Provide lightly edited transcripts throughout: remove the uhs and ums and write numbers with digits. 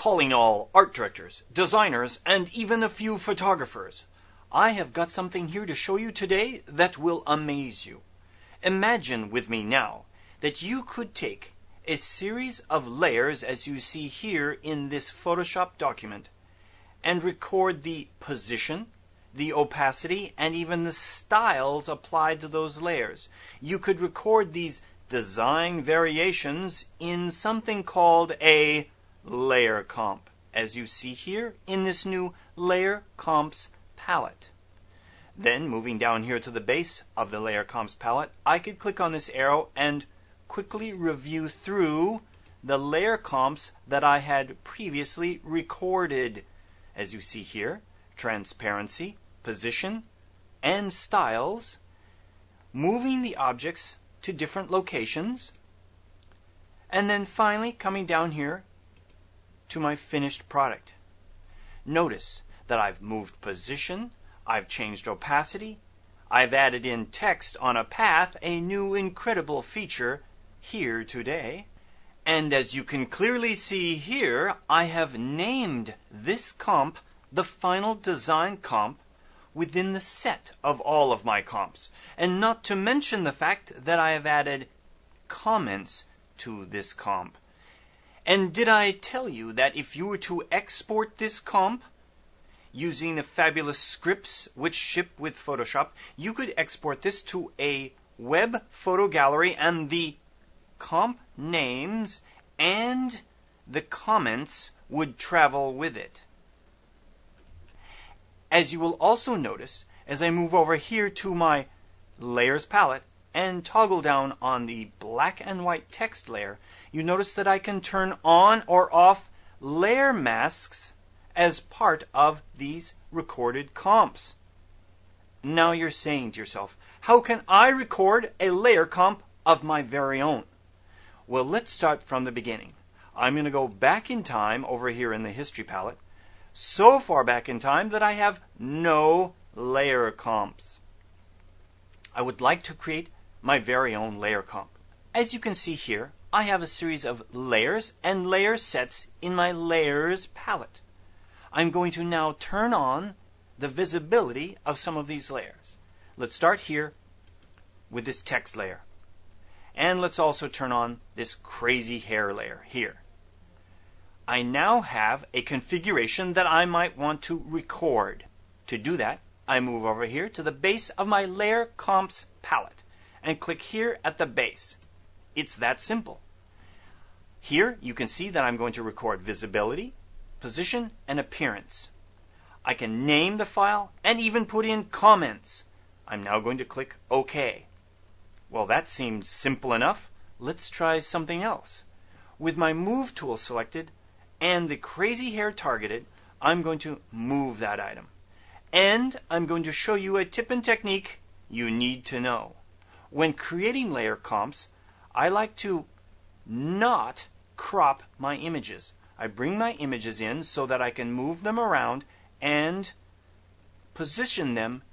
calling all art directors, designers, and even a few photographers. I have got something here to show you today that will amaze you. Imagine with me now that you could take a series of layers as you see here in this Photoshop document and record the position, the opacity, and even the styles applied to those layers. You could record these design variations in something called a layer comp, as you see here in this new layer comps palette. Then moving down here to the base of the layer comps palette, I could click on this arrow and quickly review through the layer comps that I had previously recorded. As you see here, transparency, position, and styles, moving the objects to different locations, and then finally coming down here to my finished product. Notice that I've moved position, I've changed opacity, I've added in text on a path, a new incredible feature here today. And as you can clearly see here, I have named this comp the final design comp within the set of all of my comps. And not to mention the fact that I have added comments to this comp. And did I tell you that if you were to export this comp using the fabulous scripts which ship with Photoshop, you could export this to a web photo gallery and the comp names and the comments would travel with it. As you will also notice, as I move over here to my layers palette and toggle down on the black and white text layer, you notice that I can turn on or off layer masks as part of these recorded comps. Now you're saying to yourself, how can I record a layer comp of my very own? Well, let's start from the beginning. I'm going to go back in time over here in the history palette, so far back in time that I have no layer comps. I would like to create my very own layer comp. As you can see here, I have a series of layers and layer sets in my layers palette. I'm going to now turn on the visibility of some of these layers. Let's start here with this text layer. And let's also turn on this crazy hair layer here. I now have a configuration that I might want to record. To do that, I move over here to the base of my layer comps palette and click here at the base. It's that simple. Here you can see that I'm going to record visibility, position, and appearance. I can name the file and even put in comments. I'm now going to click OK. Well, that seems simple enough. Let's try something else. With my Move tool selected and the crazy hair targeted, I'm going to move that item. And I'm going to show you a tip and technique you need to know. When creating layer comps, I like to not crop my images. I bring my images in so that I can move them around and position them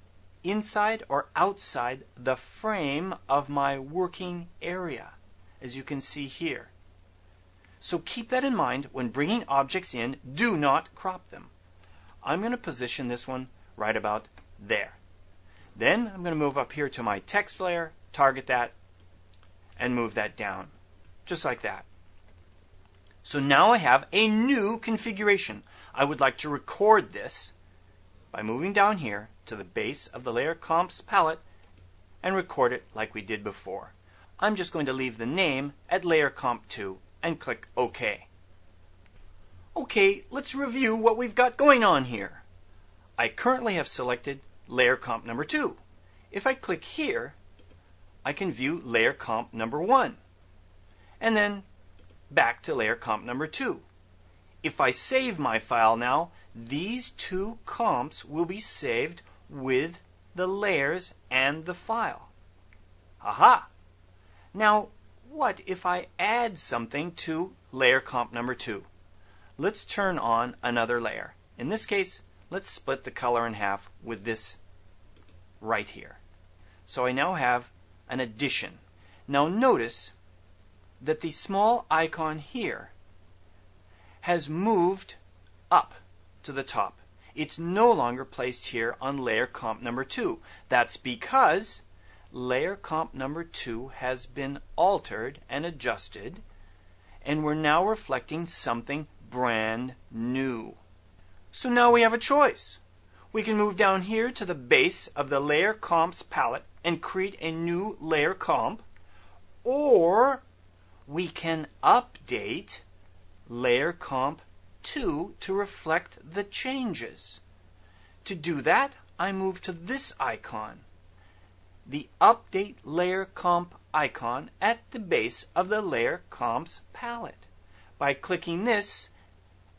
inside or outside the frame of my working area, as you can see here. So keep that in mind when bringing objects in. Do not crop them. I'm going to position this one right about there. Then I'm going to move up here to my text layer, target that, and move that down, just like that. So now I have a new configuration. I would like to record this by moving down here to the base of the layer comps palette and record it like we did before. I'm just going to leave the name at layer comp 2 and click OK. Okay, let's review what we've got going on here. I currently have selected layer comp number 2. If I click here, I can view layer comp number 1 and then back to layer comp number 2. If I save my file now, these two comps will be saved with the layers and the file. Aha! Now, what if I add something to layer comp number 2? Let's turn on another layer. In this case, let's split the color in half with this right here. So I now have an addition. Now notice that the small icon here has moved up to the top. It's no longer placed here on layer comp number 2. That's because layer comp number 2 has been altered and adjusted, and we're now reflecting something brand new. So now we have a choice. We can move down here to the base of the layer comps palette and create a new layer comp, or we can update layer comp 2 to reflect the changes. To do that, I move to this icon, the Update Layer Comp icon at the base of the Layer Comps palette. By clicking this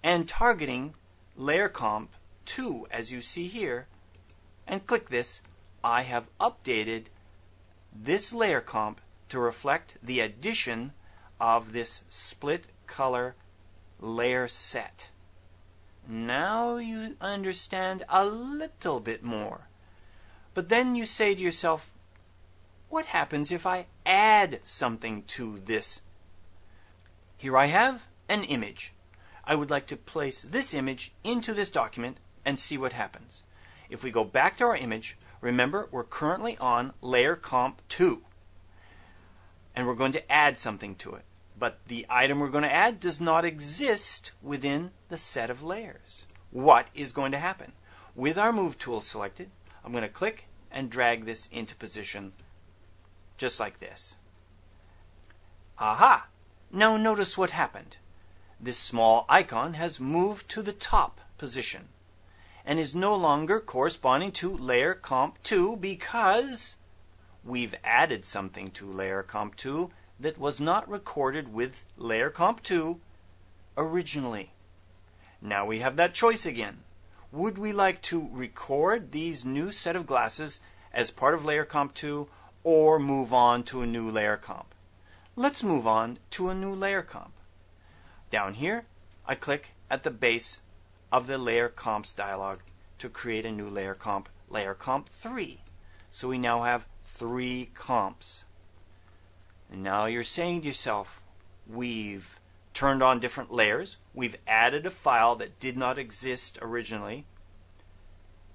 and targeting Layer Comp 2, as you see here, and click this, I have updated this layer comp to reflect the addition of this split color layer set. Now you understand a little bit more. But then you say to yourself, what happens if I add something to this? Here I have an image. I would like to place this image into this document and see what happens. If we go back to our image, remember we're currently on layer comp 2, and we're going to add something to it. But the item we're going to add does not exist within the set of layers. What is going to happen? With our move tool selected, I'm going to click and drag this into position just like this. Aha! Now notice what happened. This small icon has moved to the top position and is no longer corresponding to layer comp 2 because we've added something to layer comp 2 that was not recorded with layer comp 2 originally. Now we have that choice again. Would we like to record these new set of glasses as part of layer comp 2 or move on to a new layer comp? Let's move on to a new layer comp. Down here, I click at the base of the layer comps dialog to create a new layer comp 3. So we now have 3 comps. And now you're saying to yourself, we've turned on different layers, we've added a file that did not exist originally.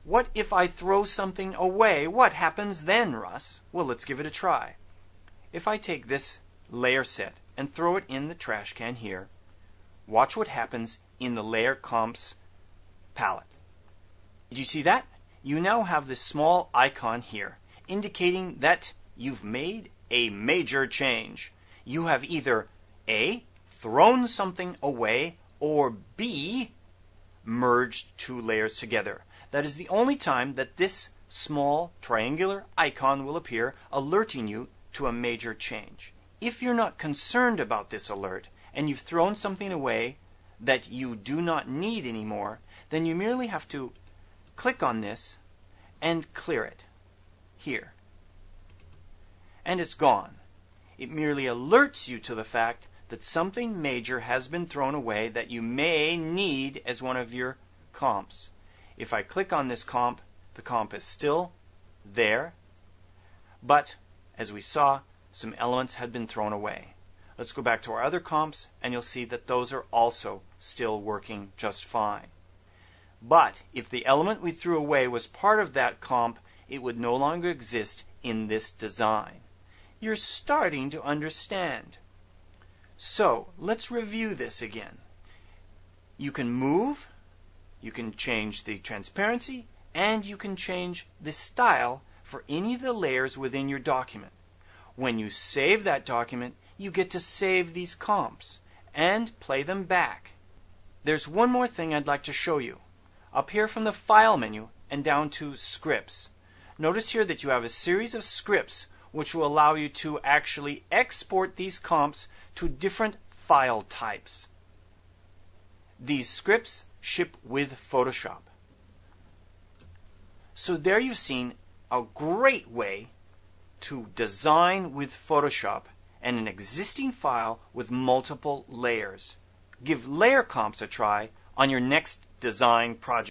What if I throw something away? What happens then, Russ? Well, let's give it a try. If I take this layer set and throw it in the trash can here, watch what happens in the layer comps palette. Did you see that? You now have this small icon here indicating that you've made a major change. You have either A, thrown something away, or B, merged 2 layers together. That is the only time that this small triangular icon will appear, alerting you to a major change. If you're not concerned about this alert and you've thrown something away that you do not need anymore, then you merely have to click on this and clear it here. And it's gone. It merely alerts you to the fact that something major has been thrown away that you may need as one of your comps. If I click on this comp, the comp is still there, but as we saw, some elements had been thrown away. Let's go back to our other comps and you'll see that those are also still working just fine. But if the element we threw away was part of that comp, it would no longer exist in this design. You're starting to understand. So let's review this again. You can move, you can change the transparency, and you can change the style for any of the layers within your document. When you save that document, you get to save these comps and play them back. There's one more thing I'd like to show you. Up here from the File menu and down to Scripts. Notice here that you have a series of scripts which will allow you to actually export these comps to different file types. These scripts ship with Photoshop. So there you've seen a great way to design with Photoshop and an existing file with multiple layers. Give layer comps a try on your next design project.